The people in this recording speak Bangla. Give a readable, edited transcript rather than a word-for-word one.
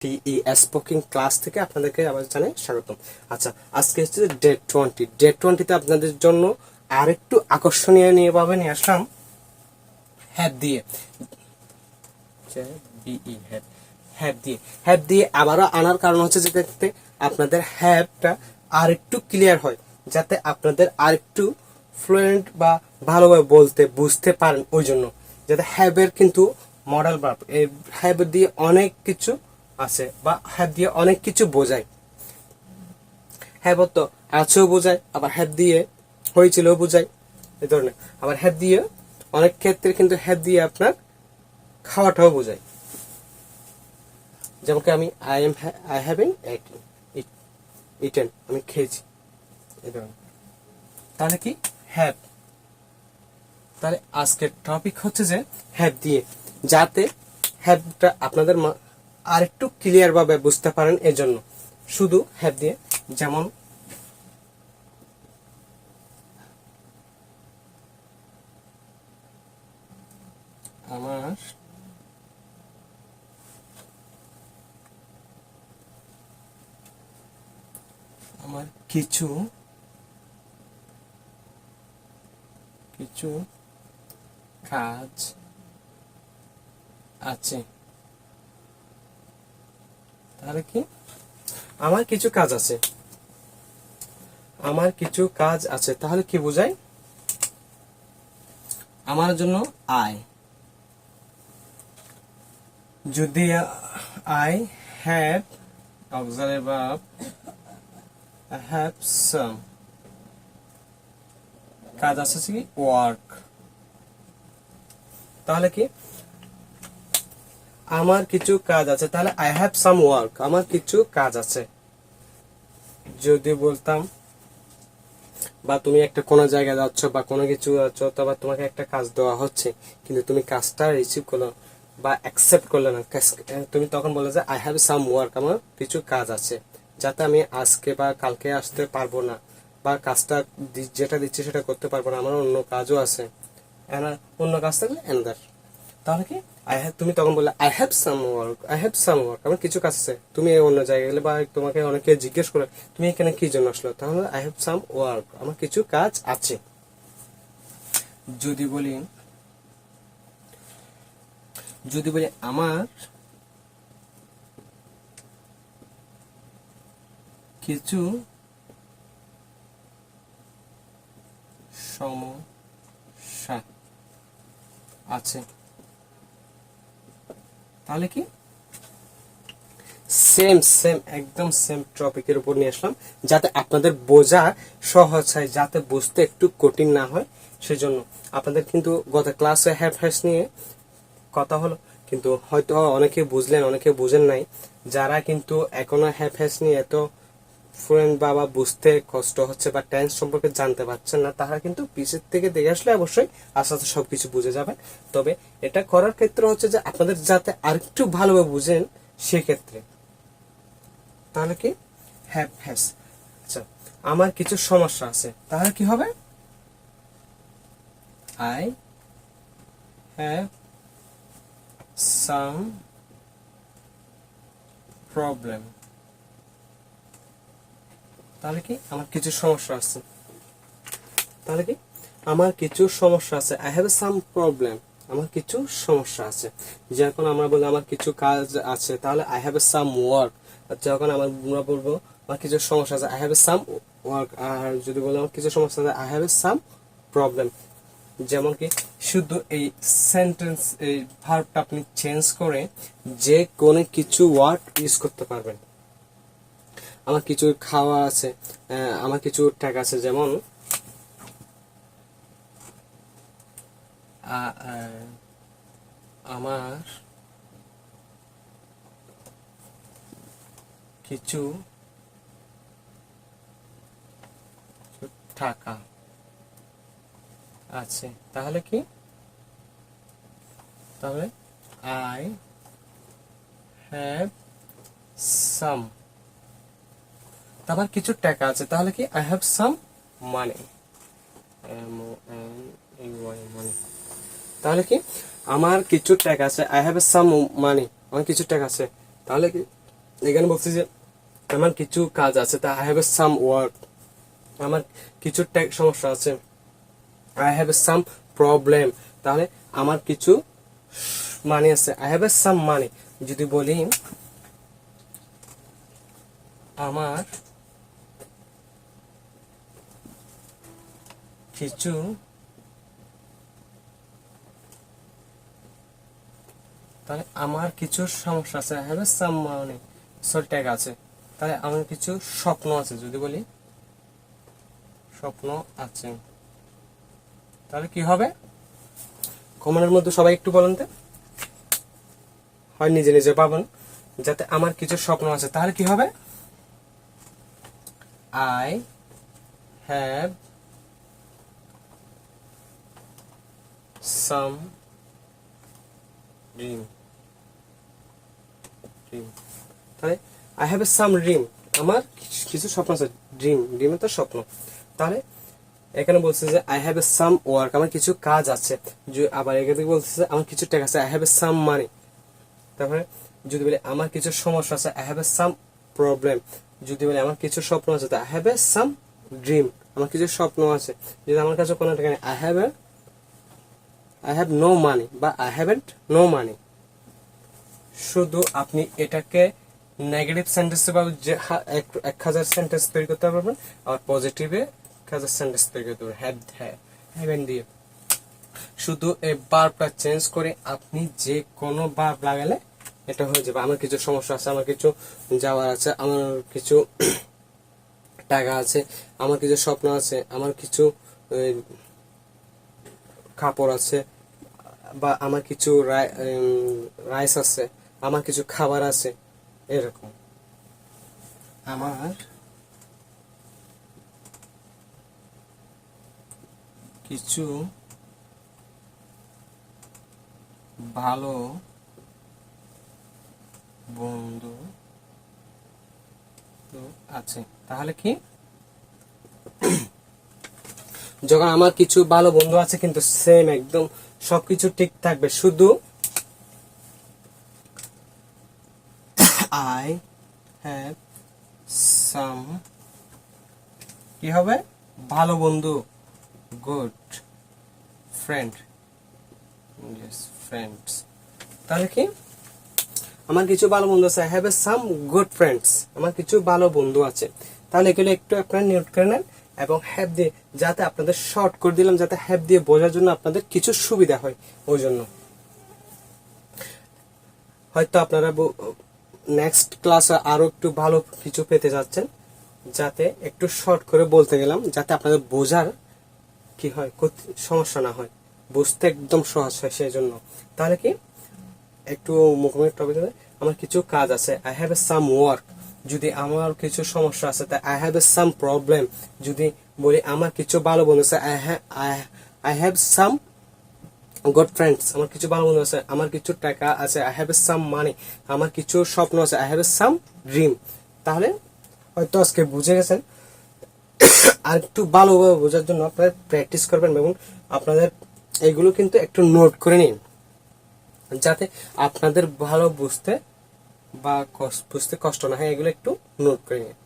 টিই স্পোকিং ক্লাস থেকে আপনাদেরকে আবার জানাই স্বাগতম। আচ্ছা, আজকে হচ্ছে ডে 20 আপনাদের জন্য আরেকটু আকর্ষণীয় নিয়ে আসলাম হ্যাপ দিয়ে। হ্যাপ দিয়ে আবারও আনার কারণ হচ্ছে যে যাতে আপনাদের হ্যাপটা আরেকটু ক্লিয়ার হয়, যাতে আপনাদের আরেকটু ফ্লুয়েন্ট বা ভালোভাবে বলতে বুঝতে পারেন। ওই জন্য যাতে হ্যাবের কিন্তু মডেল ভার্ব, এই হ্যাব দিয়ে অনেক কিছু আছে বা হ্যাব দিয়ে অনেক কিছু বোঝায়। হ্যাব তো আছেও বোঝায়, আবার হ্যাব দিয়ে হয়েছিলও বোঝায়, এই ধরনের। আবার হ্যাব দিয়ে অনেক ক্ষেত্রে কিন্তু হ্যাব দিয়ে আপনার খাওয়াটাও বোঝায়। যেমন কি আই হ্যাভিং ইটেন, আমি খেয়েছি, এই ধরনের। তাহলে কি হ্যাভ। তাহলে আজকের টপিক হচ্ছে যে হ্যাভ দিয়ে, যাতে হ্যাভটা আপনাদের আরেকটু ক্লিয়ার ভাবে বুঝতে পারেন। এজন্য শুধু হ্যাভ দিয়ে, যেমন আমার আমার কিছু কিছু কাজ আছে। তাহলে কি আমার কিছু কাজ আছে, আমার কিছু কাজ আছে। তাহলে কি বোঝায়? আমার জন্য আই, যদি I have auxiliary verb, I have some কাজ আছে কি ওয়ার্ক। তাহলে কি আমার কিছু কাজ আছে, তাহলে আই হ্যাভ সাম ওয়ার্ক, আমার কিছু কাজ আছে। যদি বলতাম বা তুমি একটা কোনো জায়গায় যাচ্ছ বা কোনো কিছু যাচ্ছ, তবে তোমাকে একটা কাজ দেওয়া হচ্ছে, কিন্তু তুমি কাজটা রিসিভ করলো বা অ্যাকসেপ্ট করলে না, তুমি তখন বলে যে আই হ্যাভ সাম ওয়ার্ক, আমার কিছু কাজ আছে, যাতে আমি আজকে বা কালকে আসতে পারবো না, বা কাজটা যেটা দিচ্ছি সেটা করতে পারবো না, আমার অন্য কাজও আছে। অন্য কাজ থাকলে অ্যানাদার। তাহলে কি তুমি তখন বললে I have some work, I have some work, আমার কিছু কাজ আছে। তুমি অন্য জায়গায় গেলে বা তোমাকে অনেকে জিজ্ঞেস করে তুমি এখানে কি জন্য আসলো, তাহলে আই হ্যাভ সাম ওয়ার্ক, আমার কিছু কাজ আছে। যদি বলি আমার কিছু সমস্যা আছে, তাহলে কি একদম সেম টপিকের উপর নিয়ে আসলাম, যাতে আপনাদের বোঝা সহজ হয়, যাতে বুঝতে একটু কঠিন না হয়। সেজন্য আপনাদের কিন্তু গত ক্লাসে হ্যাভ হ্যাজ নিয়ে কথা হলো, কিন্তু হয়তো অনেকে বুঝলেন, অনেকে বুঝেন নাই। যারা কিন্তু এখনো হ্যাভ হ্যাজ নিয়ে এত ফ্লুয়েন্ট বা বুঝতে কষ্ট হচ্ছে বা টেন্স সম্পর্কে জানতে পারছেন না, তারা কিন্তু পিছের থেকে দেখে আসলে অবশ্যই আস্তে আস্তে সবকিছু বুঝে যাবেন। তবে এটা করার ক্ষেত্রে হচ্ছে যে আপনাদের যাতে আরেকটু ভালোভাবে বুঝেন সেক্ষেত্রে। তাহলে কি হ্যাভ হ্যাজ। আচ্ছা, আমার কিছু সমস্যা আছে, তাহলে কি হবে? I have some problem. তাহলে কি আমার কিছু সমস্যা আছে, তাহলে কি আমার কিছু সমস্যা আছে। আই হ্যাভ সাম প্রবলেম, আমার কিছু সমস্যা আছে। যখন আমরা বলি আমার কিছু কাজ আছে, তাহলে আই হ্যাভ সাম ওয়ার্ক। যখন আমরা বলবো আমার কিছু সমস্যা আছে, আই হ্যাভ সাম ওয়ার্ক। আর যদি বলি আমার কিছু সমস্যা আছে, আই হ্যাভ সাম প্রবলেম। যেমন কি শুধু এই সেন্টেন্স, এই ভার্বটা আপনি চেঞ্জ করে যে কোনো কিছু ওয়ার্ড ইউজ করতে পারবেন। আমার কিছু খাওয়া আছে, আমার কিছু টাকা আছে। যেমন আমার কিছু টাকা আছে, তাহলে কি তাহলে আই হ্যাভ সাম, আমার কিছু টাকা আছে, তাহলে কি আই হ্যাভ সাম মানি, মানি। তাহলে কি আমার কিছু টাকা আছে, আই হ্যাভ সাম মানি, আমার কিছু টাকা আছে। তাহলে কি এখানে বলছি যে আমার কিছু কাজ আছে, তা আই হ্যাভ সাম ওয়ার্ক, আমার কিছু সমস্যা আছে। আই হ্যাভ সাম প্রবলেম, তাহলে আমার কিছু মানি আছে। আই হ্যাভ সাম মানি, যদি বলি আমার কিছু তাহলে আমার কিছু সমস্যা আছে, I have some money, sorry tag আছে। তাহলে আমার কিছু স্বপ্ন আছে, যদি বলি স্বপ্ন আছে, তাহলে কি হবে? কমনের মধ্যে সবাই একটু বলেন তো, হয় নিজে নিজে পাবেন। যাতে আমার কিছু স্বপ্ন আছে, তাহলে কি হবে? আই হ্যাভ সাম ড্রিম, তাহলে আই হ্যাভ সাম ড্রিম, আমার কিছু স্বপ্ন আছে। ড্রিম তো স্বপ্ন। তাহলে এখানে বলছে যে আই হ্যাভ সাম ওয়ার্ক, আমার কিছু কাজ আছে। আবার এখানে বলছে যে আমার কিছু টাকা আছে, আই হ্যাভ সাম মানি। তারপরে যদি বলি আমার কিছু সমস্যা আছে, আই হ্যাভ সাম প্রবলেম। যদি বলি আমার কিছু স্বপ্ন আছে, আই হ্যাভ সাম ড্রিম, আমার কিছু স্বপ্ন আছে। যদি আমার কাছে কোনো টাকা নেই, আই হ্যাভ নো মানি বা আই হ্যাভেন্ট নো মানি। শুধু আপনি এটাকে নেগেটিভ সেন্টেন্সে বা 1000 সেন্টেন্স তৈরি করতে পারবেন, আর পজিটিভে 1000 সেন্টেন্স তৈরি করতে পারবেন। হ্যাভেন দিয়ে শুধু এই বার্বটা চেঞ্জ করে আপনি যে কোনো বার্ব লাগালে এটা হয়ে যাবে। আমার কিছু সমস্যা আছে, আমার কিছু যাওয়ার আছে, আমার কিছু টাকা আছে, আমার কিছু স্বপ্ন আছে, আমার কিছু কাপড় আছে, বা আমার কিছু রাইস আছে, আমার কিছু খাবার আছে, এরকম। আমার কিছু ভালো বন্ধু আছে, তাহলে কি? যখন আমার কিছু ভালো বন্ধু আছে, কিন্তু সেম একদম সবকিছু ঠিক থাকবে, শুধু আই হ্যাভ সাম কি হবে? ভালো বন্ধু, গুড ফ্রেন্ড, ফ্রেন্ডস। তাহলে কি? আমার কিছু ভালো বন্ধু আছে, I have some good friends, আমার কিছু ভালো বন্ধু আছে। তাহলে এগুলো একটু আপনারা নোট করে নেন, এবং হ্যাভ দিয়ে, যাতে আপনাদের শর্ট করে দিলাম, যাতে হ্যাভ দিয়ে বোঝার জন্য আপনাদের কিছু সুবিধা হয়, ওই জন্য। হয়তো আপনারা নেক্সট ক্লাসে আরো একটু ভালো কিছু পেতে যাচ্ছেন, যাতে একটু শর্ট করে বলতে গেলাম, যাতে আপনাদের বোঝার কি হয়, সমস্যা না হয়, বুঝতে একদম সহজ হয়, সেই জন্য। তাহলে কি একটু মুখোমুখি টপিক, আমার কিছু কাজ আছে, আই হ্যাভ সাম ওয়ার্ক। যদি আমার কিছু সমস্যা আছে, তাই আই হ্যাভ সাম প্রবলেম। যদি বলি আমার কিছু ভালো বন্ধু আছে, I have some good friends, আমার কিছু ভালো বন্ধু আছে, আমার কিছু টাকা আছে, আই হ্যাভ সাম মানি, আমার কিছু স্বপ্ন আছে, আই হ্যাভ সাম ড্রিম। তাহলে হয়তো আজকে বুঝে গেছেন। আর একটু ভালোভাবে বোঝার জন্য আপনারা প্র্যাকটিস করবেন, এবং আপনাদের এগুলো কিন্তু একটু নোট করে নিন, যাতে আপনাদের ভালো বুঝতে বা বুঝতে কষ্ট না হয়। এগুলো একটু নোট করে নিন।